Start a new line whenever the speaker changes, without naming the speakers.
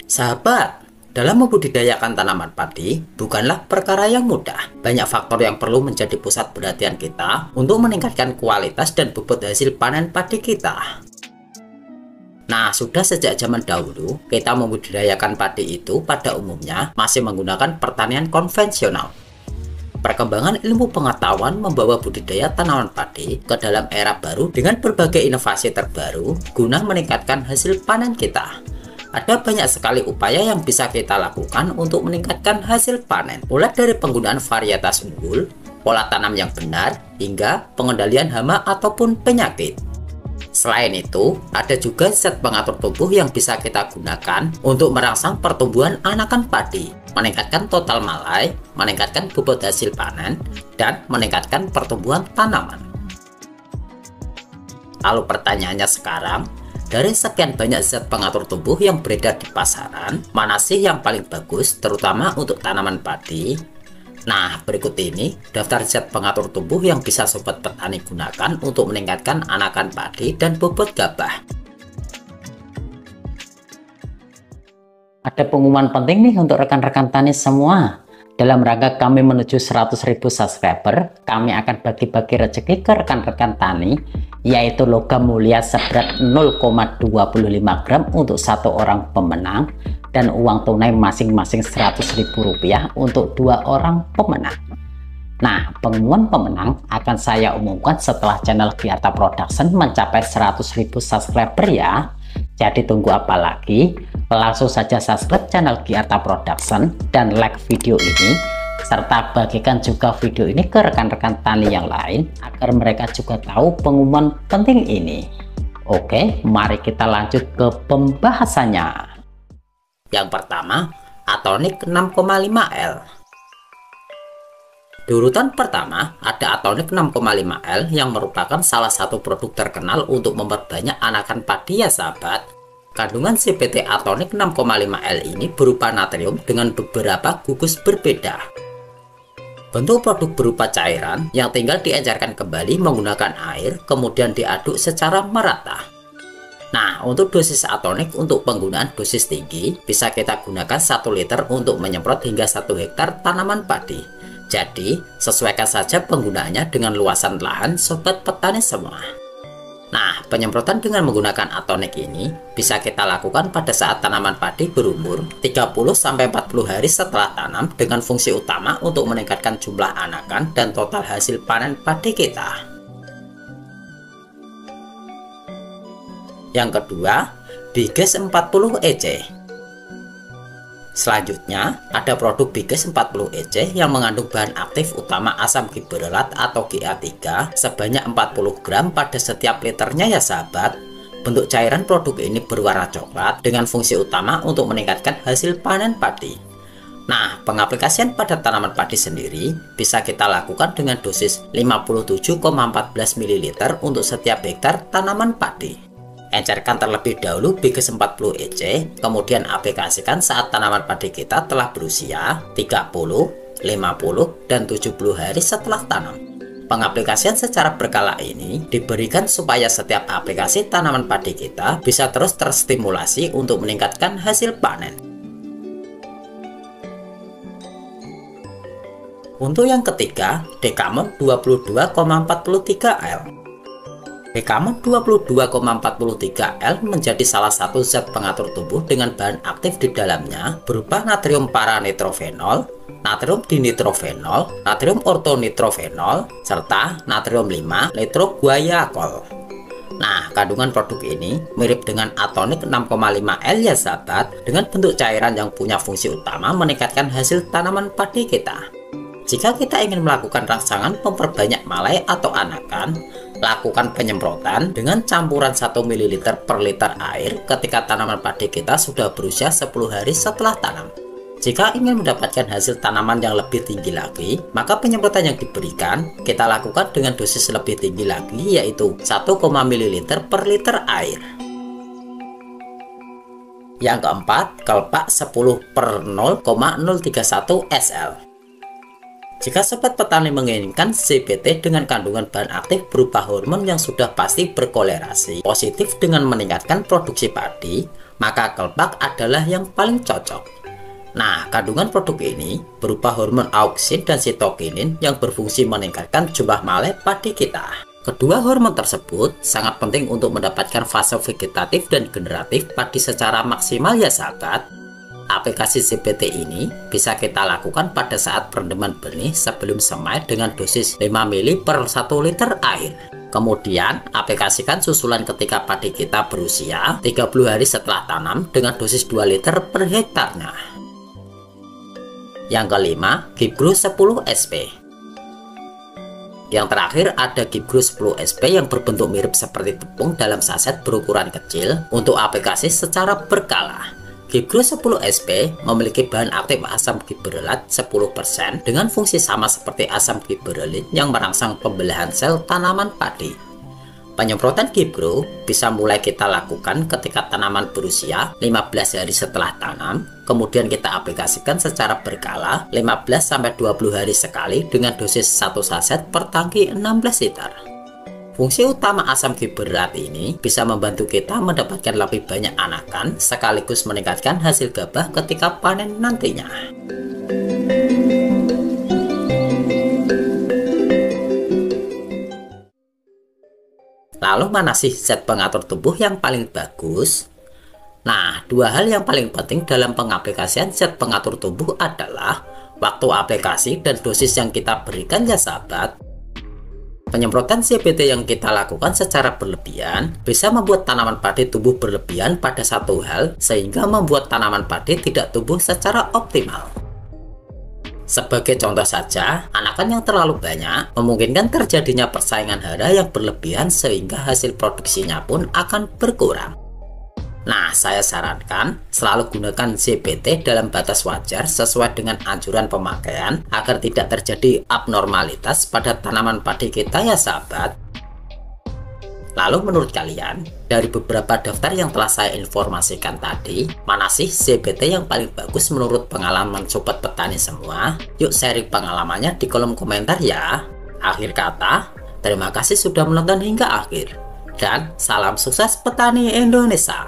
Sahabat, dalam membudidayakan tanaman padi bukanlah perkara yang mudah. Banyak faktor yang perlu menjadi pusat perhatian kita untuk meningkatkan kualitas dan bobot hasil panen padi kita. Nah, sudah sejak zaman dahulu, kita membudidayakan padi itu pada umumnya masih menggunakan pertanian konvensional. Perkembangan ilmu pengetahuan membawa budidaya tanaman padi ke dalam era baru dengan berbagai inovasi terbaru guna meningkatkan hasil panen kita. Ada banyak sekali upaya yang bisa kita lakukan untuk meningkatkan hasil panen, mulai dari penggunaan varietas unggul, pola tanam yang benar, hingga pengendalian hama ataupun penyakit. Selain itu, ada juga zat pengatur tumbuh yang bisa kita gunakan untuk merangsang pertumbuhan anakan padi, meningkatkan total malai, meningkatkan bobot hasil panen, dan meningkatkan pertumbuhan tanaman. Lalu pertanyaannya sekarang, dari sekian banyak zat pengatur tumbuh yang beredar di pasaran, mana sih yang paling bagus, terutama untuk tanaman padi? Nah, berikut ini daftar zat pengatur tumbuh yang bisa sobat petani gunakan untuk meningkatkan anakan padi dan bobot gabah.
Ada pengumuman penting nih untuk rekan-rekan tani semua. Dalam rangka kami menuju 100.000 subscriber, kami akan bagi-bagi rezeki ke rekan-rekan tani, yaitu logam mulia seberat 0,25 gram untuk satu orang pemenang, dan uang tunai masing-masing Rp100.000 untuk 2 orang pemenang. Nah, pengumuman pemenang akan saya umumkan setelah channel Giarta Production mencapai 100.000 subscriber ya. Jadi tunggu apa lagi? Langsung saja subscribe channel Giarta Production dan like video ini, serta bagikan juga video ini ke rekan-rekan tani yang lain agar mereka juga tahu pengumuman penting ini. Oke, mari kita lanjut ke pembahasannya.
Yang pertama, Atonic 6,5L. Di urutan pertama, ada Atonic 6,5L yang merupakan salah satu produk terkenal untuk memperbanyak anakan padi ya sahabat. Kandungan CPT Atonic 6,5L ini berupa natrium dengan beberapa gugus berbeda. Bentuk produk berupa cairan yang tinggal diencerkan kembali menggunakan air, kemudian diaduk secara merata. Nah, untuk dosis Atonic untuk penggunaan dosis tinggi, bisa kita gunakan 1 liter untuk menyemprot hingga 1 hektar tanaman padi. Jadi, sesuaikan saja penggunaannya dengan luasan lahan sobat petani semua. Nah, penyemprotan dengan menggunakan Atonic ini bisa kita lakukan pada saat tanaman padi berumur 30-40 hari setelah tanam dengan fungsi utama untuk meningkatkan jumlah anakan dan total hasil panen padi kita. Yang kedua, Biges 40 EC. Selanjutnya, ada produk Biges 40 EC yang mengandung bahan aktif utama asam gibberellat atau GA3 sebanyak 40 gram pada setiap liternya ya sahabat. Bentuk cairan produk ini berwarna coklat dengan fungsi utama untuk meningkatkan hasil panen padi. Nah, pengaplikasian pada tanaman padi sendiri bisa kita lakukan dengan dosis 57,14 ml untuk setiap hektar tanaman padi. Encerkan terlebih dahulu Biges 40 EC, kemudian aplikasikan saat tanaman padi kita telah berusia 30, 50, dan 70 hari setelah tanam. Pengaplikasian secara berkala ini diberikan supaya setiap aplikasi tanaman padi kita bisa terus terstimulasi untuk meningkatkan hasil panen. Untuk yang ketiga, Decamon 22,43L. Decamon 22,43L menjadi salah satu zat pengatur tumbuh dengan bahan aktif di dalamnya berupa natrium paranitrofenol, natrium dinitrofenol, natrium ortonitrofenol, serta natrium 5 nitroguaiacol. Nah, kandungan produk ini mirip dengan Atonic 6,5L ya sahabat, dengan bentuk cairan yang punya fungsi utama meningkatkan hasil tanaman padi kita. Jika kita ingin melakukan rangsangan memperbanyak malai atau anakan, lakukan penyemprotan dengan campuran 1 ml per liter air ketika tanaman padi kita sudah berusia 10 hari setelah tanam. Jika ingin mendapatkan hasil tanaman yang lebih tinggi lagi, maka penyemprotan yang diberikan kita lakukan dengan dosis lebih tinggi lagi, yaitu 1 ml per liter air. Yang keempat, Kelpak 10/0,031 SL. Jika sobat petani menginginkan CBT dengan kandungan bahan aktif berupa hormon yang sudah pasti berkolerasi positif dengan meningkatkan produksi padi, maka Kelpak adalah yang paling cocok. Nah, kandungan produk ini berupa hormon auksin dan sitokinin yang berfungsi meningkatkan jumlah maleh padi kita. Kedua hormon tersebut sangat penting untuk mendapatkan fase vegetatif dan generatif padi secara maksimal ya sahabat. Aplikasi CBT ini bisa kita lakukan pada saat perendaman benih sebelum semai dengan dosis 5 ml per 1 liter air. Kemudian, aplikasikan susulan ketika padi kita berusia 30 hari setelah tanam dengan dosis 2 liter per hektarnya. Yang kelima, Gipgro 10 SP. Yang terakhir ada Gipgro 10 SP yang berbentuk mirip seperti tepung dalam saset berukuran kecil untuk aplikasi secara berkala. Gipgro 10 SP memiliki bahan aktif asam gibberelat 10% dengan fungsi sama seperti asam gibberellin yang merangsang pembelahan sel tanaman padi. Penyemprotan Gipgro bisa mulai kita lakukan ketika tanaman berusia 15 hari setelah tanam, kemudian kita aplikasikan secara berkala 15-20 hari sekali dengan dosis 1 saset per tangki 16 liter. Fungsi utama asam gibberelat ini bisa membantu kita mendapatkan lebih banyak anakan sekaligus meningkatkan hasil gabah ketika panen nantinya. Lalu mana sih zat pengatur tubuh yang paling bagus? Nah, dua hal yang paling penting dalam pengaplikasian zat pengatur tubuh adalah waktu aplikasi dan dosis yang kita berikan ya sahabat. Penyemprotan CBT yang kita lakukan secara berlebihan bisa membuat tanaman padi tumbuh berlebihan pada satu hal sehingga membuat tanaman padi tidak tumbuh secara optimal. Sebagai contoh saja, anakan yang terlalu banyak memungkinkan terjadinya persaingan hara yang berlebihan sehingga hasil produksinya pun akan berkurang. Nah, saya sarankan selalu gunakan CBT dalam batas wajar sesuai dengan anjuran pemakaian agar tidak terjadi abnormalitas pada tanaman padi kita ya sahabat. Lalu menurut kalian, dari beberapa daftar yang telah saya informasikan tadi, mana sih CBT yang paling bagus menurut pengalaman sobat petani semua? Yuk sharing pengalamannya di kolom komentar ya. Akhir kata, terima kasih sudah menonton hingga akhir. Dan salam sukses petani Indonesia.